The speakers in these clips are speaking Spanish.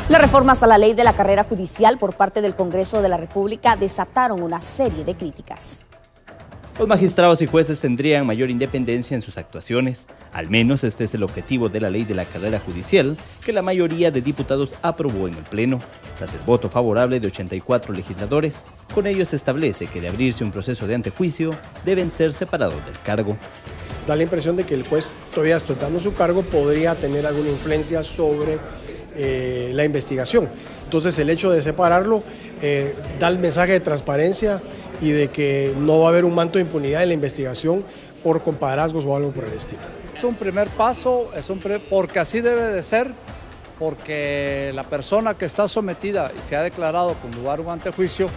Las reformas a la ley de la carrera judicial por parte del Congreso de la República desataron una serie de críticas. Los magistrados y jueces tendrían mayor independencia en sus actuaciones. Al menos este es el objetivo de la ley de la carrera judicial que la mayoría de diputados aprobó en el Pleno, tras el voto favorable de 84 legisladores. Con ello se establece que de abrirse un proceso de antejuicio deben ser separados del cargo. Da la impresión de que el juez, todavía ostentando su cargo, podría tener alguna influencia sobre la investigación. Entonces el hecho de separarlo da el mensaje de transparencia y de que no va a haber un manto de impunidad en la investigación por compadrazgos o algo por el estilo. Es un primer paso, porque así debe de ser, porque la persona que está sometida y se ha declarado con lugar un antejuicio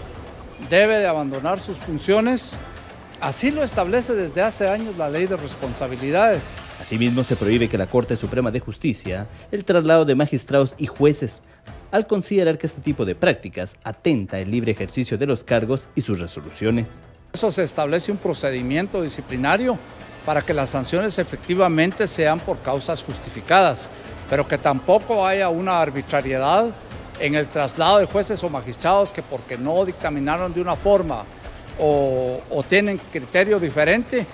debe de abandonar sus funciones. Así lo establece desde hace años la Ley de Responsabilidades. Asimismo, se prohíbe que la Corte Suprema de Justicia el traslado de magistrados y jueces, al considerar que este tipo de prácticas atenta el libre ejercicio de los cargos y sus resoluciones. Eso se establece un procedimiento disciplinario para que las sanciones efectivamente sean por causas justificadas, pero que tampoco haya una arbitrariedad en el traslado de jueces o magistrados que porque no dictaminaron de una forma o tienen criterio diferente,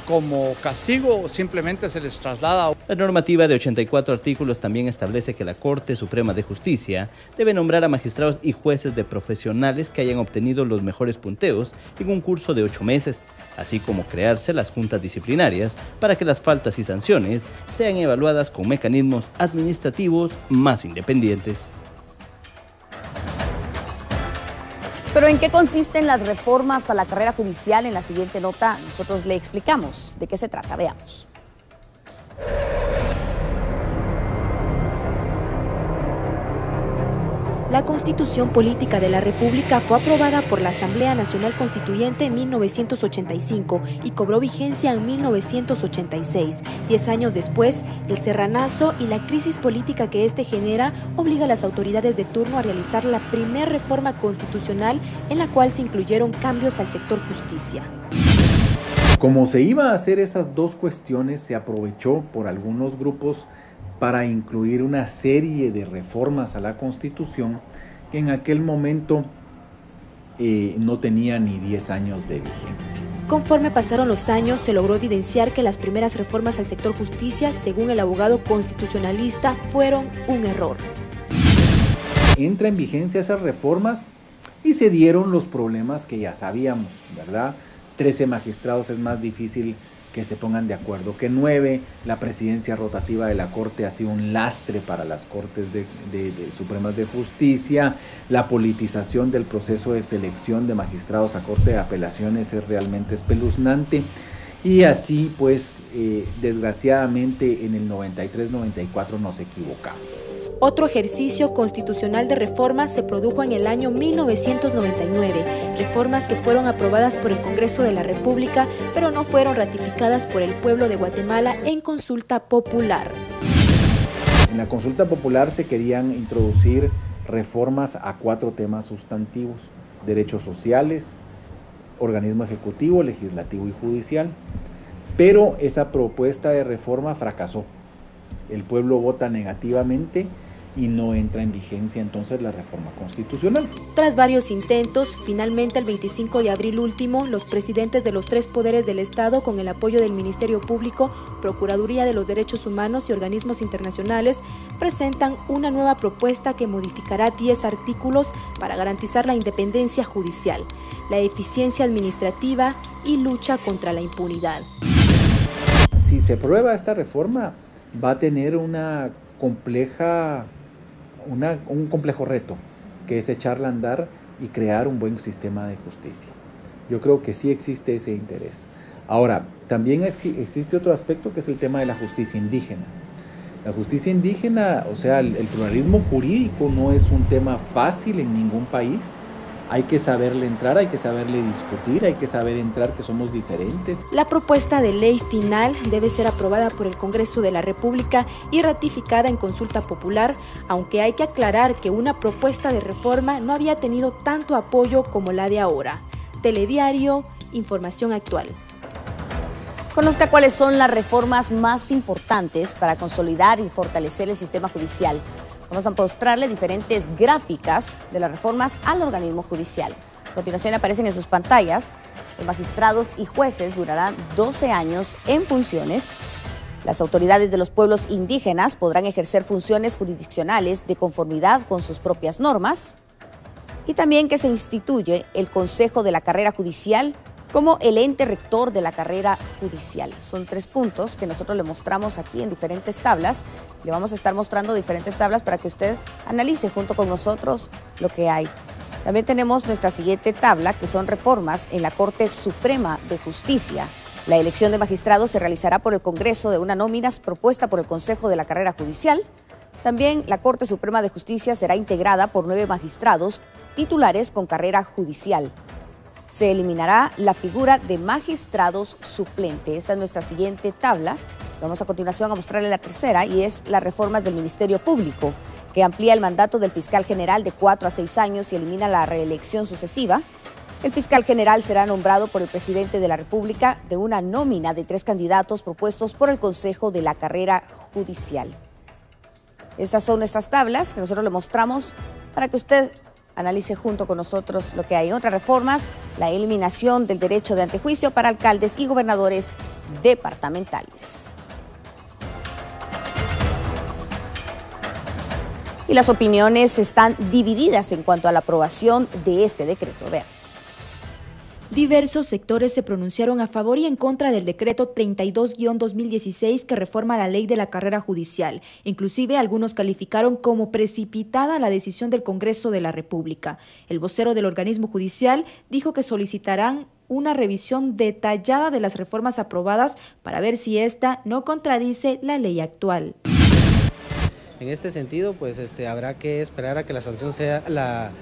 como castigo simplemente se les traslada. La normativa de 84 artículos también establece que la Corte Suprema de Justicia debe nombrar a magistrados y jueces de profesionales que hayan obtenido los mejores punteos en un curso de 8 meses, así como crearse las juntas disciplinarias para que las faltas y sanciones sean evaluadas con mecanismos administrativos más independientes. Pero ¿en qué consisten las reformas a la carrera judicial? En la siguiente nota nosotros le explicamos de qué se trata. Veamos. La Constitución Política de la República fue aprobada por la Asamblea Nacional Constituyente en 1985 y cobró vigencia en 1986. 10 años después, el serranazo y la crisis política que este genera obliga a las autoridades de turno a realizar la primera reforma constitucional en la cual se incluyeron cambios al sector justicia. Como se iba a hacer esas dos cuestiones, se aprovechó por algunos grupos para incluir una serie de reformas a la Constitución que en aquel momento no tenía ni 10 años de vigencia. Conforme pasaron los años, se logró evidenciar que las primeras reformas al sector justicia, según el abogado constitucionalista, fueron un error. Entra en vigencia esas reformas y se dieron los problemas que ya sabíamos, ¿verdad? 13 magistrados es más difícil que se pongan de acuerdo que 9, la presidencia rotativa de la Corte ha sido un lastre para las Cortes Supremas de Justicia, la politización del proceso de selección de magistrados a Corte de Apelaciones es realmente espeluznante y así pues desgraciadamente en el 93-94 nos equivocamos. Otro ejercicio constitucional de reformas se produjo en el año 1999, reformas que fueron aprobadas por el Congreso de la República, pero no fueron ratificadas por el pueblo de Guatemala en consulta popular. En la consulta popular se querían introducir reformas a 4 temas sustantivos: derechos sociales, organismo ejecutivo, legislativo y judicial. Pero esa propuesta de reforma fracasó. El pueblo vota negativamente y no entra en vigencia entonces la reforma constitucional. Tras varios intentos, finalmente el 25 de abril último, los presidentes de los 3 poderes del Estado, con el apoyo del Ministerio Público, Procuraduría de los Derechos Humanos y organismos internacionales, presentan una nueva propuesta que modificará 10 artículos para garantizar la independencia judicial, la eficiencia administrativa y lucha contra la impunidad. Si se aprueba esta reforma, va a tener un complejo reto, que es echarla a andar y crear un buen sistema de justicia. Yo creo que sí existe ese interés. Ahora, también existe otro aspecto que es el tema de la justicia indígena. La justicia indígena, o sea, el pluralismo jurídico no es un tema fácil en ningún país. Hay que saberle entrar, hay que saberle discutir, hay que saber entrar que somos diferentes. La propuesta de ley final debe ser aprobada por el Congreso de la República y ratificada en consulta popular, aunque hay que aclarar que una propuesta de reforma no había tenido tanto apoyo como la de ahora. Telediario, información actual. Conozca cuáles son las reformas más importantes para consolidar y fortalecer el sistema judicial. Vamos a mostrarle diferentes gráficas de las reformas al organismo judicial. A continuación aparecen en sus pantallas. Los magistrados y jueces durarán 12 años en funciones. Las autoridades de los pueblos indígenas podrán ejercer funciones jurisdiccionales de conformidad con sus propias normas. Y también que se instituye el Consejo de la Carrera Judicial como el ente rector de la carrera judicial. Son 3 puntos que nosotros le mostramos aquí en diferentes tablas. Le vamos a estar mostrando diferentes tablas para que usted analice junto con nosotros lo que hay. También tenemos nuestra siguiente tabla, que son reformas en la Corte Suprema de Justicia. La elección de magistrados se realizará por el Congreso de una nómina propuesta por el Consejo de la Carrera Judicial. También la Corte Suprema de Justicia será integrada por 9 magistrados titulares con carrera judicial. Se eliminará la figura de magistrados suplentes. Esta es nuestra siguiente tabla. Vamos a continuación a mostrarle la tercera, y es las reformas del Ministerio Público, que amplía el mandato del fiscal general de 4 a 6 años y elimina la reelección sucesiva. El fiscal general será nombrado por el presidente de la República de una nómina de 3 candidatos propuestos por el Consejo de la Carrera Judicial. Estas son nuestras tablas que nosotros le mostramos para que usted analice junto con nosotros lo que hay. Otras reformas: la eliminación del derecho de antejuicio para alcaldes y gobernadores departamentales. Y las opiniones están divididas en cuanto a la aprobación de este decreto. Vean. Diversos sectores se pronunciaron a favor y en contra del decreto 32-2016 que reforma la ley de la carrera judicial. Inclusive algunos calificaron como precipitada la decisión del Congreso de la República. El vocero del organismo judicial dijo que solicitarán una revisión detallada de las reformas aprobadas para ver si esta no contradice la ley actual. En este sentido, pues habrá que esperar a que la sanción sea la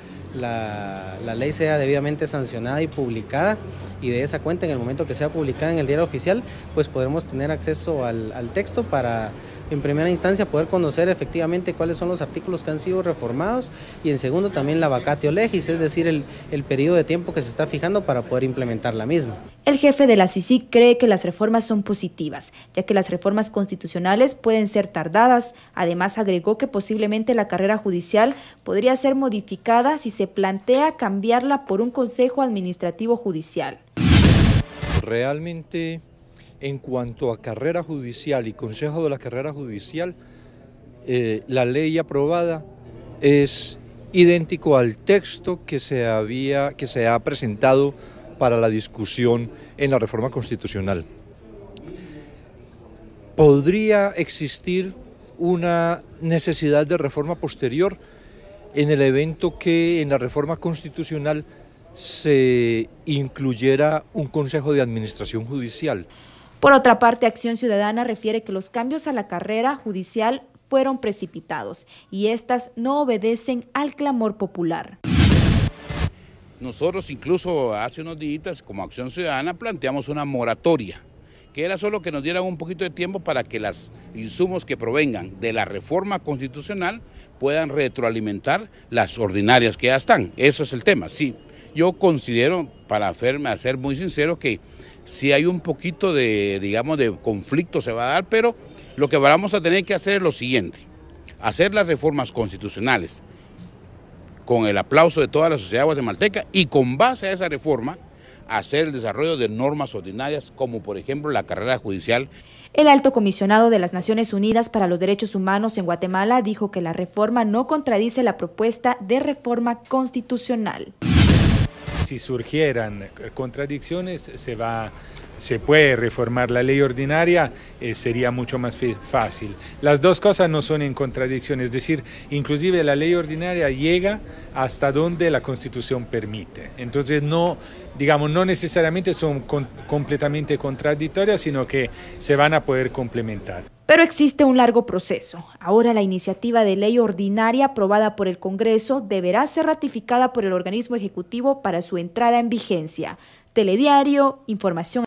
ley sea debidamente sancionada y publicada, y de esa cuenta, en el momento que sea publicada en el diario oficial, pues podremos tener acceso al texto para, en primera instancia, poder conocer efectivamente cuáles son los artículos que han sido reformados, y en segundo también la vacatio legis, es decir, el periodo de tiempo que se está fijando para poder implementar la misma. El jefe de la CICIG cree que las reformas son positivas, ya que las reformas constitucionales pueden ser tardadas. Además, agregó que posiblemente la carrera judicial podría ser modificada si se plantea cambiarla por un consejo administrativo judicial. Realmente, en cuanto a carrera judicial y consejo de la carrera judicial, la ley aprobada es idéntico al texto que se ha presentado para la discusión en la reforma constitucional. ¿Podría existir una necesidad de reforma posterior en el evento que en la reforma constitucional se incluyera un Consejo de Administración Judicial? Por otra parte, Acción Ciudadana refiere que los cambios a la carrera judicial fueron precipitados y estas no obedecen al clamor popular. Nosotros incluso hace unos días, como Acción Ciudadana, planteamos una moratoria, que era solo que nos dieran un poquito de tiempo para que los insumos que provengan de la reforma constitucional puedan retroalimentar las ordinarias que ya están. Eso es el tema. Sí, yo considero, para ser muy sincero, que sí hay un poquito de conflicto se va a dar, pero lo que vamos a tener que hacer es lo siguiente: hacer las reformas constitucionales con el aplauso de toda la sociedad guatemalteca, y con base a esa reforma hacer el desarrollo de normas ordinarias como por ejemplo la carrera judicial. El alto comisionado de las Naciones Unidas para los Derechos Humanos en Guatemala dijo que la reforma no contradice la propuesta de reforma constitucional. Si surgieran contradicciones, se puede reformar la ley ordinaria, sería mucho más fácil. Las dos cosas no son en contradicción, es decir, inclusive la ley ordinaria llega hasta donde la Constitución permite. Entonces no necesariamente son completamente contradictorias, sino que se van a poder complementar. Pero existe un largo proceso. Ahora la iniciativa de ley ordinaria aprobada por el Congreso deberá ser ratificada por el organismo ejecutivo para su entrada en vigencia. Telediario, información.